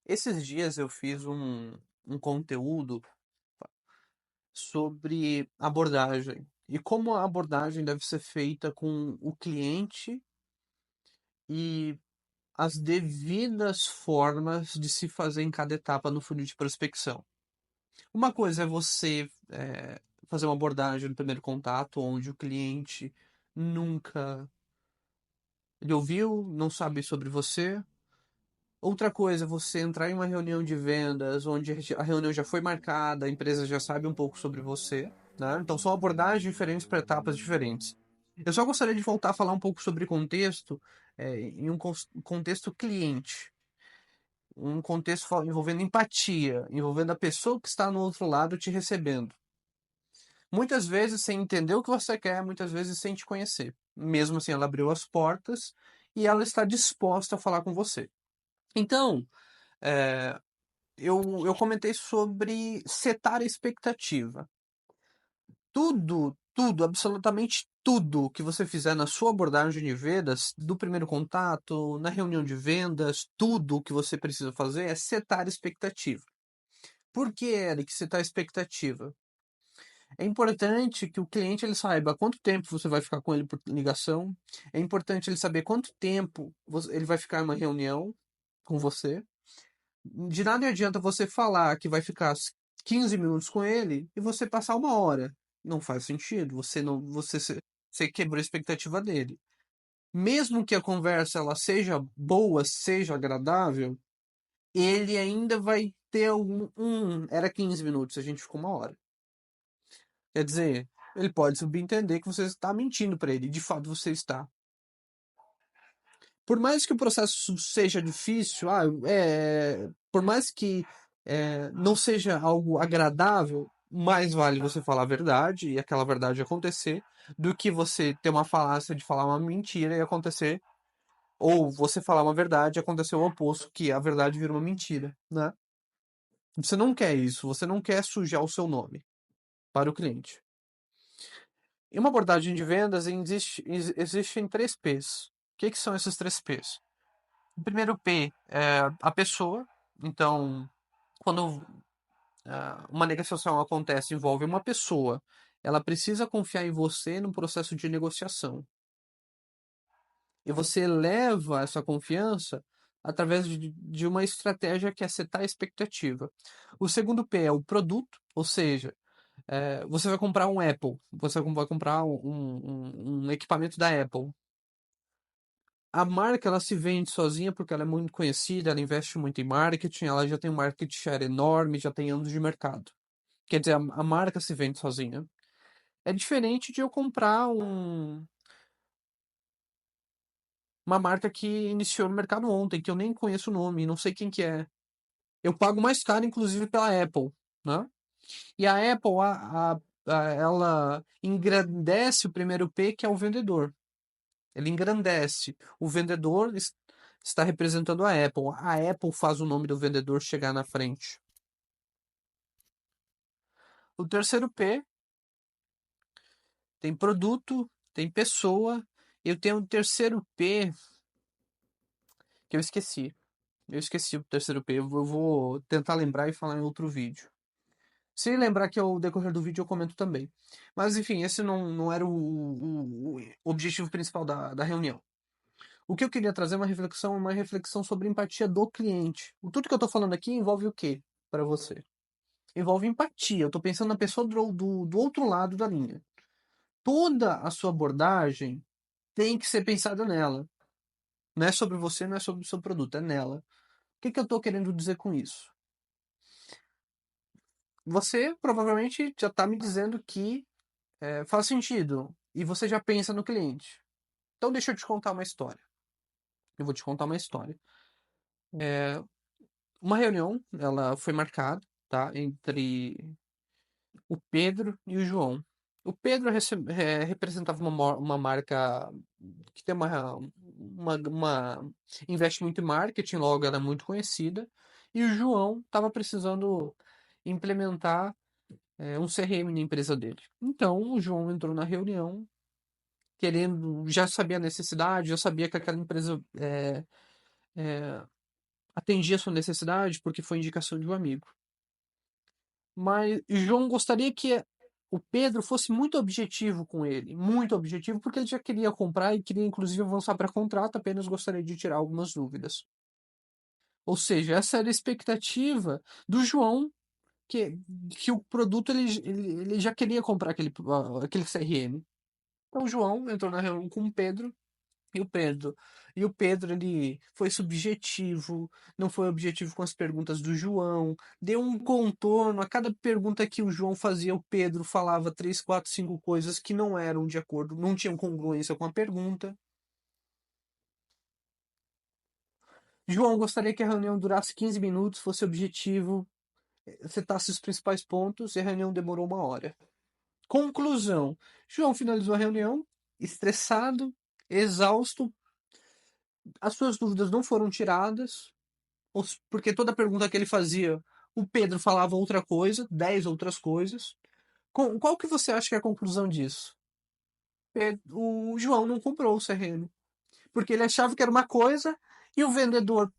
Esses dias eu fiz um conteúdo sobre abordagem e como a abordagem deve ser feita com o cliente e as devidas formas de se fazer em cada etapa no funil de prospecção. Uma coisa é você fazer uma abordagem no primeiro contato, onde o cliente nunca lhe ouviu, não sabe sobre você. Outra coisa, você entrar em uma reunião de vendas, onde a reunião já foi marcada, a empresa já sabe um pouco sobre você, né? Então são abordagens diferentes para etapas diferentes. Eu só gostaria de voltar a falar um pouco sobre contexto, em um contexto cliente, um contexto envolvendo empatia, envolvendo a pessoa que está no outro lado te recebendo. Muitas vezes sem entender o que você quer, muitas vezes sem te conhecer. Mesmo assim, ela abriu as portas e ela está disposta a falar com você. Então, é, eu comentei sobre setar a expectativa. Tudo, absolutamente tudo que você fizer na sua abordagem de vendas, do primeiro contato, na reunião de vendas, tudo o que você precisa fazer é setar a expectativa. Por que, Eric, setar a expectativa? É importante que o cliente ele saiba quanto tempo você vai ficar com ele por ligação. É importante ele saber quanto tempo ele vai ficar em uma reunião com você. De nada adianta você falar que vai ficar 15 minutos com ele e você passar uma hora. Não faz sentido. Você não, você quebrou a expectativa dele. Mesmo que a conversa ela seja boa, seja agradável, ele ainda vai ter era 15 minutos, a gente ficou uma hora. Quer dizer, ele pode subentender que você está mentindo para ele. De fato, você está. Por mais que o processo seja difícil, por mais que não seja algo agradável, mais vale você falar a verdade e aquela verdade acontecer, do que você ter uma falácia de falar uma mentira e acontecer, ou você falar uma verdade e acontecer o oposto, que a verdade vira uma mentira, né? Você não quer isso, você não quer sujar o seu nome para o cliente. Em uma abordagem de vendas, existem três P's. O que são esses três P's? O primeiro P é a pessoa. Então, quando uma negociação acontece, envolve uma pessoa, ela precisa confiar em você no processo de negociação. E você leva essa confiança através de uma estratégia que é setar a expectativa. O segundo P é o produto, ou seja, você vai comprar um Apple, você vai comprar um equipamento da Apple. A marca ela se vende sozinha porque ela é muito conhecida, ela investe muito em marketing, ela já tem um market share enorme, já tem anos de mercado. Quer dizer, a marca se vende sozinha. É diferente de eu comprar uma marca que iniciou no mercado ontem, que eu nem conheço o nome, não sei quem que é. Eu pago mais caro, inclusive, pela Apple, né? E a Apple, ela engrandece o primeiro P, que é o vendedor. Ele engrandece. O vendedor está representando a Apple. A Apple faz o nome do vendedor chegar na frente. O terceiro P tem produto, tem pessoa. Eu tenho o terceiro P que eu esqueci. Eu esqueci o terceiro P. Eu vou tentar lembrar e falar em outro vídeo. Se lembrar que ao decorrer do vídeo eu comento também. Mas enfim, esse não era o objetivo principal da reunião. O que eu queria trazer é uma reflexão sobre empatia do cliente. Tudo que eu tô falando aqui envolve o quê para você? Envolve empatia. Eu tô pensando na pessoa do outro lado da linha. Toda a sua abordagem tem que ser pensada nela. Não é sobre você, não é sobre o seu produto, é nela. O que eu tô querendo dizer com isso? Você provavelmente já tá me dizendo que faz sentido. E você já pensa no cliente. Então deixa eu te contar uma história. Eu vou te contar uma história. Uma reunião, ela foi marcada, tá? Entre o Pedro e o João. O Pedro representava uma marca que tem investe muito em marketing, logo ela é muito conhecida. E o João estava precisando implementar um CRM na empresa dele. Então o João entrou na reunião querendo, já sabia a necessidade, já sabia que aquela empresa atendi a sua necessidade porque foi indicação de um amigo. Mas João gostaria que o Pedro fosse muito objetivo com ele, muito objetivo, porque ele já queria comprar e queria inclusive avançar para contrato, apenas gostaria de tirar algumas dúvidas. Ou seja, essa era a expectativa do João, que, que o produto ele já queria comprar aquele CRM. Então o João entrou na reunião com o Pedro e o Pedro. E o Pedro, ele foi subjetivo, não foi objetivo com as perguntas do João, deu um contorno. A cada pergunta que o João fazia, o Pedro falava três, quatro, cinco coisas que não eram de acordo, não tinham congruência com a pergunta. João gostaria que a reunião durasse 15 minutos, fosse objetivo, setasse os principais pontos e a reunião demorou 1 hora. Conclusão: João finalizou a reunião, estressado, exausto, as suas dúvidas não foram tiradas, porque toda pergunta que ele fazia, o Pedro falava outra coisa, 10 outras coisas. Qual que você acha que é a conclusão disso? O João não comprou o CRM, porque ele achava que era uma coisa e o vendedor,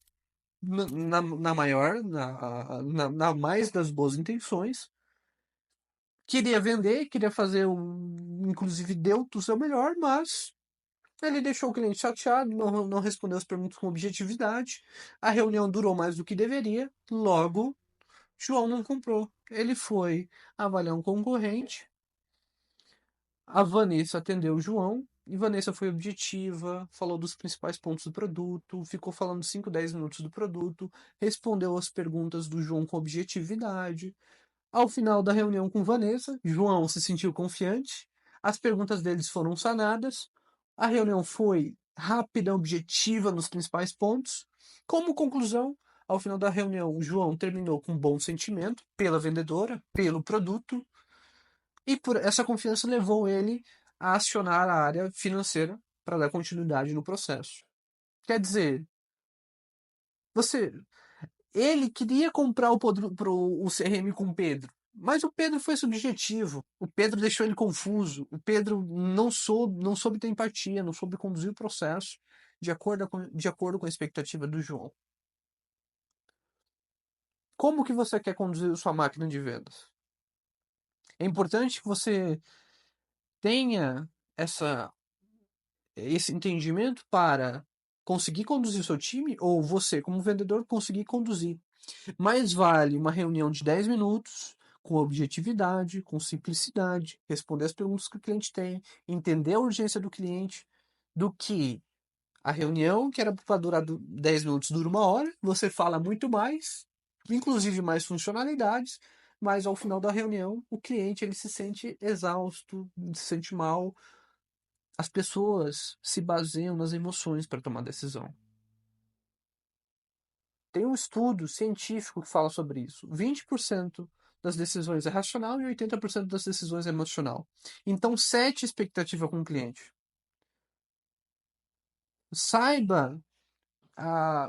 na maior, na mais das boas intenções, queria vender, queria fazer inclusive deu o seu melhor, mas ele deixou o cliente chateado, não respondeu as perguntas com objetividade. A reunião durou mais do que deveria, logo João não comprou. Ele foi avaliar um concorrente. A Vanessa atendeu o João. E Vanessa foi objetiva, falou dos principais pontos do produto, ficou falando 5, 10 minutos do produto, respondeu as perguntas do João com objetividade. Ao final da reunião com Vanessa, João se sentiu confiante, as perguntas deles foram sanadas, a reunião foi rápida, objetiva nos principais pontos. Como conclusão, ao final da reunião, João terminou com um bom sentimento pela vendedora, pelo produto, e por essa confiança levou ele a acionar a área financeira para dar continuidade no processo. Quer dizer, você ele queria comprar o CRM com o Pedro, mas o Pedro foi subjetivo. O Pedro deixou ele confuso. O Pedro não soube ter empatia, não soube conduzir o processo de acordo com a expectativa do João. Como que você quer conduzir sua máquina de vendas? É importante que você tenha esse entendimento para conseguir conduzir o seu time ou você, como vendedor, conseguir conduzir. Mais vale uma reunião de 10 minutos, com objetividade, com simplicidade, responder as perguntas que o cliente tem, entender a urgência do cliente, do que a reunião, que era para durar 10 minutos, dura 1 hora, você fala muito mais, inclusive mais funcionalidades, mas ao final da reunião, o cliente ele se sente exausto, se sente mal. As pessoas se baseiam nas emoções para tomar decisão. Tem um estudo científico que fala sobre isso. 20% das decisões é racional e 80% das decisões é emocional. Então, sete expectativa com o cliente. Saiba,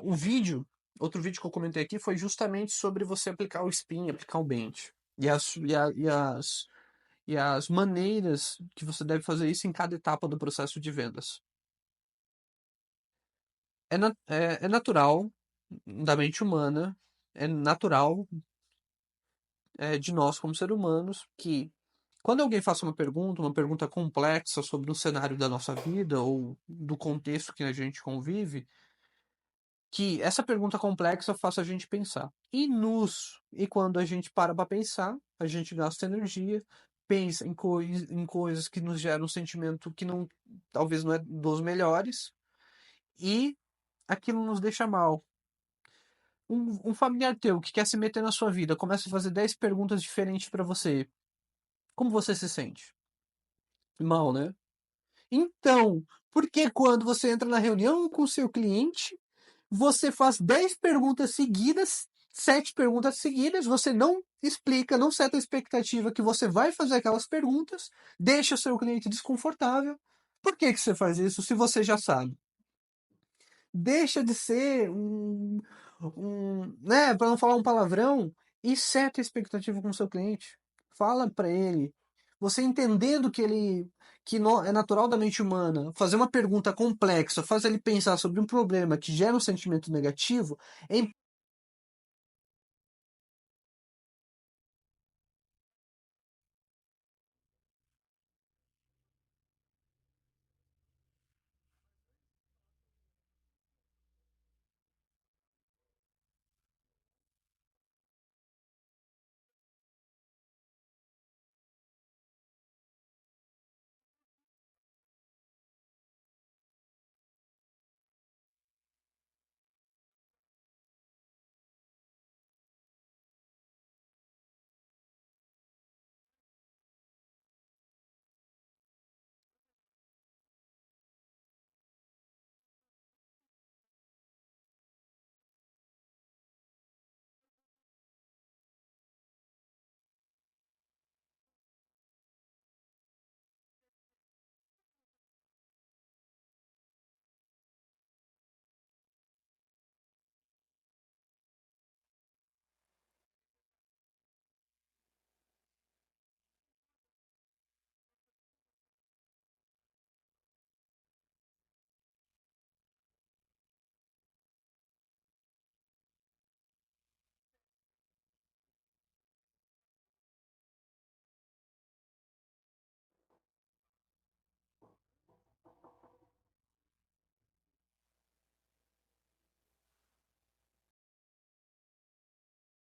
o vídeo, outro vídeo que eu comentei aqui foi justamente sobre você aplicar o spin, aplicar o bench. E as maneiras que você deve fazer isso em cada etapa do processo de vendas. É natural da mente humana, é natural de nós como seres humanos, que quando alguém faça uma pergunta complexa sobre um cenário da nossa vida ou do contexto que a gente convive, que essa pergunta complexa faça a gente pensar. E quando a gente para pensar, a gente gasta energia, pensa em coisas que nos geram um sentimento que não, talvez não é dos melhores, e aquilo nos deixa mal. Um familiar teu que quer se meter na sua vida começa a fazer 10 perguntas diferentes para você. Como você se sente? Mal, né? Então, por que quando você entra na reunião com o seu cliente, você faz 10 perguntas seguidas, 7 perguntas seguidas, você não explica, não seta a expectativa que você vai fazer aquelas perguntas, deixa o seu cliente desconfortável. Por que você faz isso se você já sabe? Deixa de ser né, para não falar um palavrão, e seta a expectativa com o seu cliente. Fala para ele. você entendendo é natural da mente humana fazer uma pergunta complexa, faz ele pensar sobre um problema que gera um sentimento negativo, é